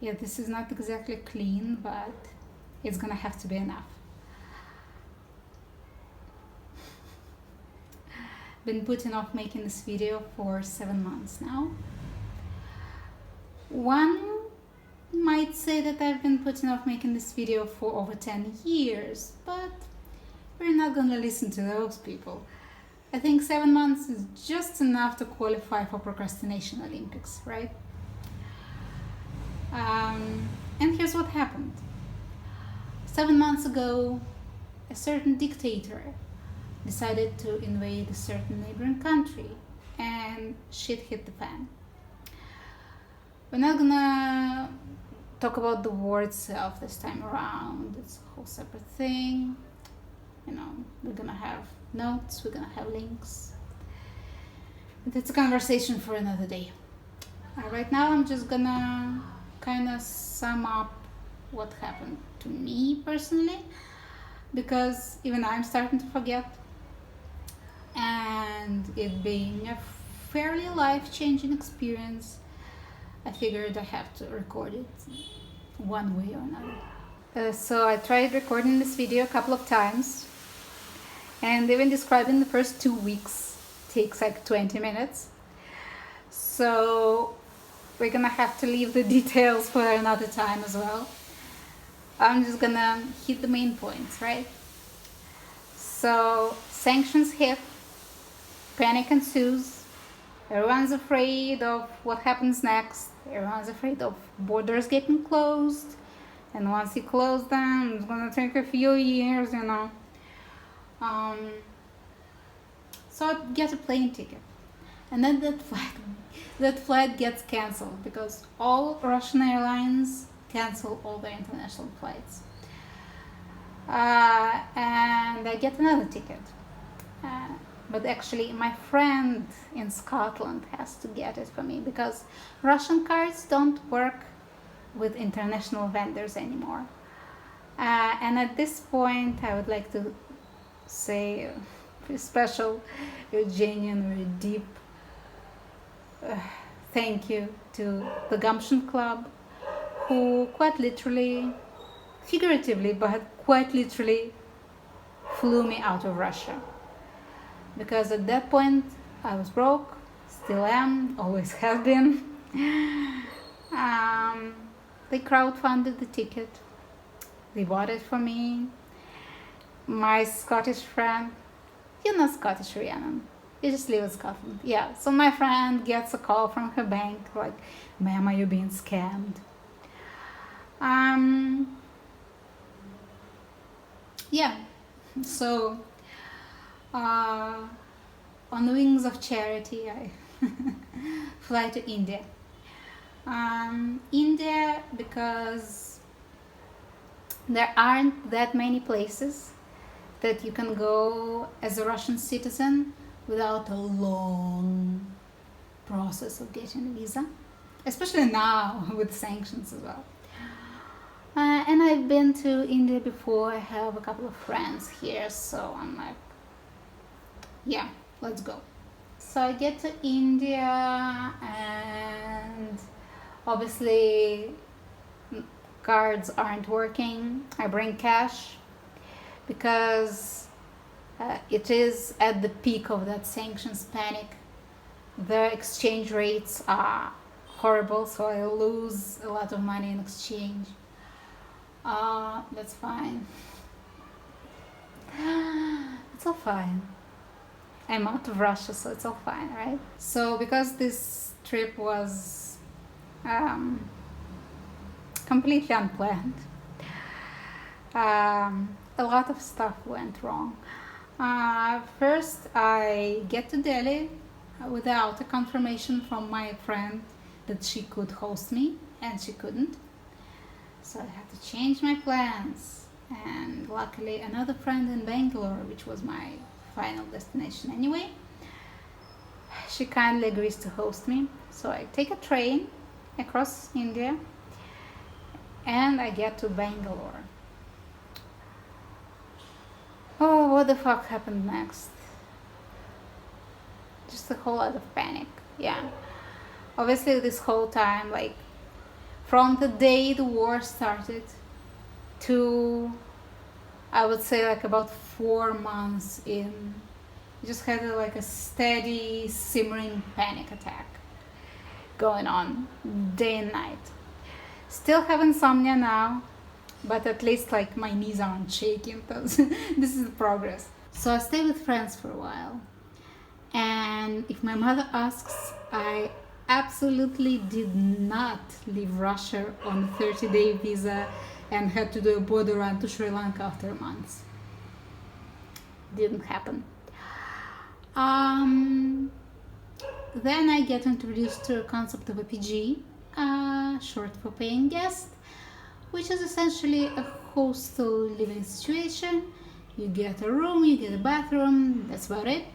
Yeah, this is not exactly clean, but it's gonna have to be enough. Been putting off making this video for 7 months now. One might say that I've been putting off making this video for over 10 years, but we're not gonna listen to those people. I think 7 months is just enough to qualify for procrastination Olympics, right? And here's what happened. 7 months ago, a certain dictator decided to invade a certain neighboring country, and shit hit the fan. We're not gonna talk about the war itself this time around. It's a whole separate thing. We're gonna have notes, we're gonna have links. It's a conversation for another day. Right now I'm just gonna kind of sum up what happened to me personally, because even I'm starting to forget, and it being a fairly life-changing experience, I figured I have to record it one way or another. So I tried recording this video a couple of times, and even describing the first 2 weeks takes like 20 minutes. So we're gonna have to leave the details for another time as well. I'm just gonna hit the main points, right? So sanctions hit, panic ensues, everyone's afraid of what happens next, everyone's afraid of borders getting closed, and once you close them, it's gonna take a few years, So I get a plane ticket, and then that flight gets cancelled because all Russian airlines cancel all their international flights. And I get another ticket, but actually my friend in Scotland has to get it for me because Russian cards don't work with international vendors anymore. And at this point I would like to say a special, a genuine, very deep thank you to the Gumption Club, who quite literally, figuratively, but quite literally flew me out of Russia. Because at that point I was broke, still am, always have been. They crowdfunded the ticket, they bought it for me. My Scottish friend, you're not Scottish, Rhiannon, you just live in Scotland. Yeah, so my friend gets a call from her bank like, ma'am, are you being scammed? Yeah, so on the wings of charity I fly to India. India, because there aren't that many places that you can go as a Russian citizen without a long process of getting a visa, especially now with sanctions as well. And I've been to India before, I have a couple of friends here, so I'm like, yeah, let's go. So I get to India, and obviously cards aren't working. I bring cash because it is at the peak of that sanctions panic. The exchange rates are horrible, so I lose a lot of money in exchange. That's fine. It's all fine. I'm out of Russia, so it's all fine, right? So because this trip was completely unplanned, a lot of stuff went wrong. First, I get to Delhi without a confirmation from my friend that she could host me, and she couldn't. So I had to change my plans, and luckily another friend in Bangalore, which was my final destination anyway, she kindly agrees to host me. So I take a train across India and I get to Bangalore. Oh, what the fuck happened next? Just a whole lot of panic. Yeah, obviously this whole time, like from the day the war started to, I would say, like about 4 months in, just had like a steady simmering panic attack going on day and night. Still have insomnia now, but at least like my knees aren't shaking. This is the progress. So I stayed with friends for a while, and if my mother asks, I absolutely did not leave Russia on a 30-day visa and had to do a border run to Sri Lanka after months. Didn't happen. Then I get introduced to the concept of a PG, short for paying guest, which is essentially a hostel living situation. You get a room, you get a bathroom, that's about it.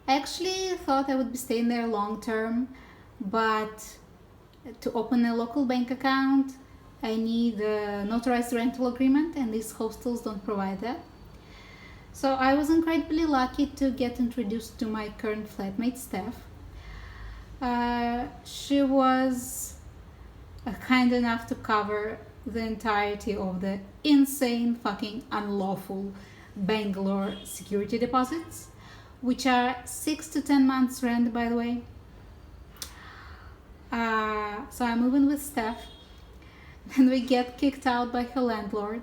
I actually thought I would be staying there long term, but to open a local bank account, I need a notarized rental agreement, and these hostels don't provide that. So I was incredibly lucky to get introduced to my current flatmate, Steph. She was kind enough to cover the entirety of the insane, fucking unlawful Bangalore security deposits, which are 6 to 10 months rent, by the way. So I'm moving with Steph, and we get kicked out by her landlord.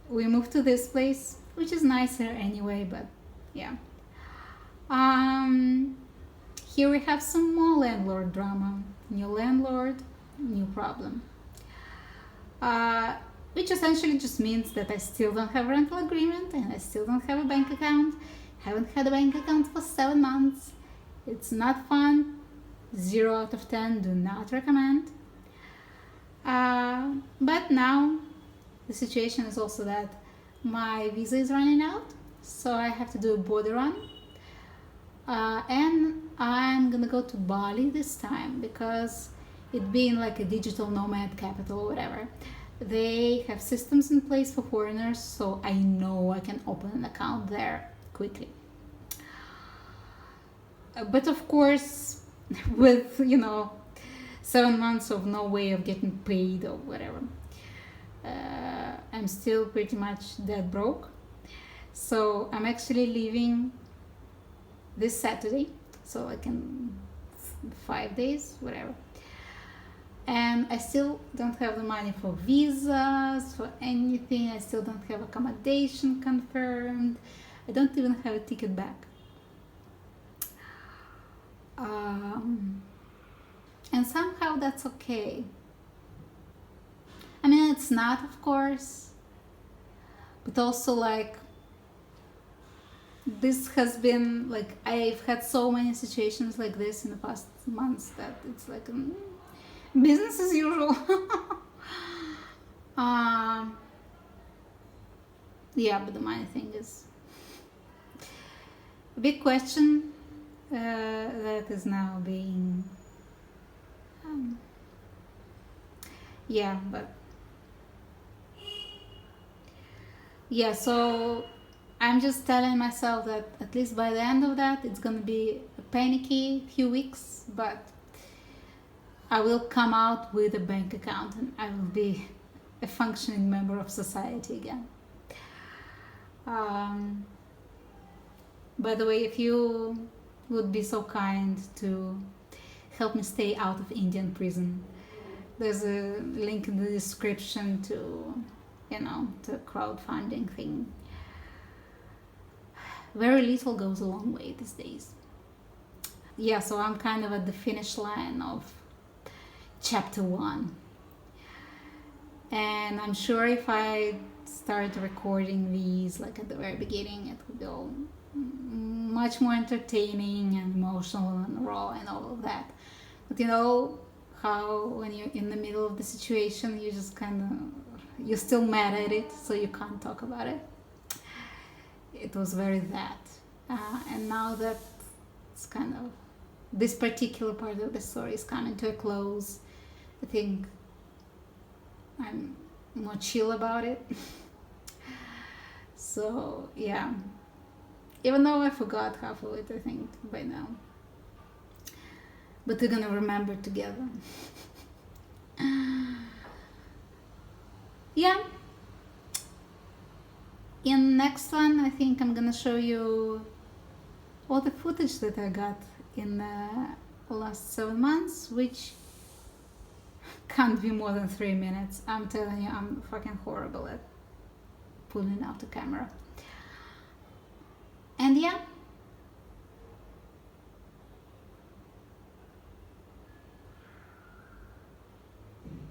We move to this place, which is nicer anyway, but yeah. Here we have some more landlord drama. New landlord, new problem. Which essentially just means that I still don't have a rental agreement and I still don't have a bank account. Haven't had a bank account for 7 months. It's not fun. 0 out of 10, do not recommend. But now the situation is also that my visa is running out, so I have to do a border run. And I'm gonna go to Bali this time because it being like a digital nomad capital or whatever, they have systems in place for foreigners, so I know I can open an account there quickly. But of course, with 7 months of no way of getting paid or whatever, I'm still pretty much dead broke. So I'm actually leaving this Saturday, so like in 5 days, whatever. And I still don't have the money for visas, for anything. I still don't have accommodation confirmed. I don't even have a ticket back. And somehow that's okay. I mean, it's not, of course, but also like this has been like, I've had so many situations like this in the past months that it's like business as usual. Yeah, but the money thing is a big question that is now being yeah, but yeah, so I'm just telling myself that at least by the end of that it's gonna be a panicky few weeks, but I will come out with a bank account and I will be a functioning member of society again. By the way, if you would be so kind to help me stay out of Indian prison, there's a link in the description to the crowdfunding thing. Very little goes a long way these days. Yeah, so I'm kind of at the finish line of chapter 1. And I'm sure if I start recording these like at the very beginning, it would be all much more entertaining and emotional and raw and all of that. But you know how when you're in the middle of the situation, you just you're still mad at it, so you can't talk about it. It was very that. And now that it's this particular part of the story is coming to a close, I think I'm more chill about it. So yeah, even though I forgot half of it, I think by now, but we're gonna remember together. yeah, in next one I think I'm gonna show you all the footage that I got in the last 7 months, which can't be more than 3 minutes. I'm telling you, I'm fucking horrible at pulling out the camera. And yeah,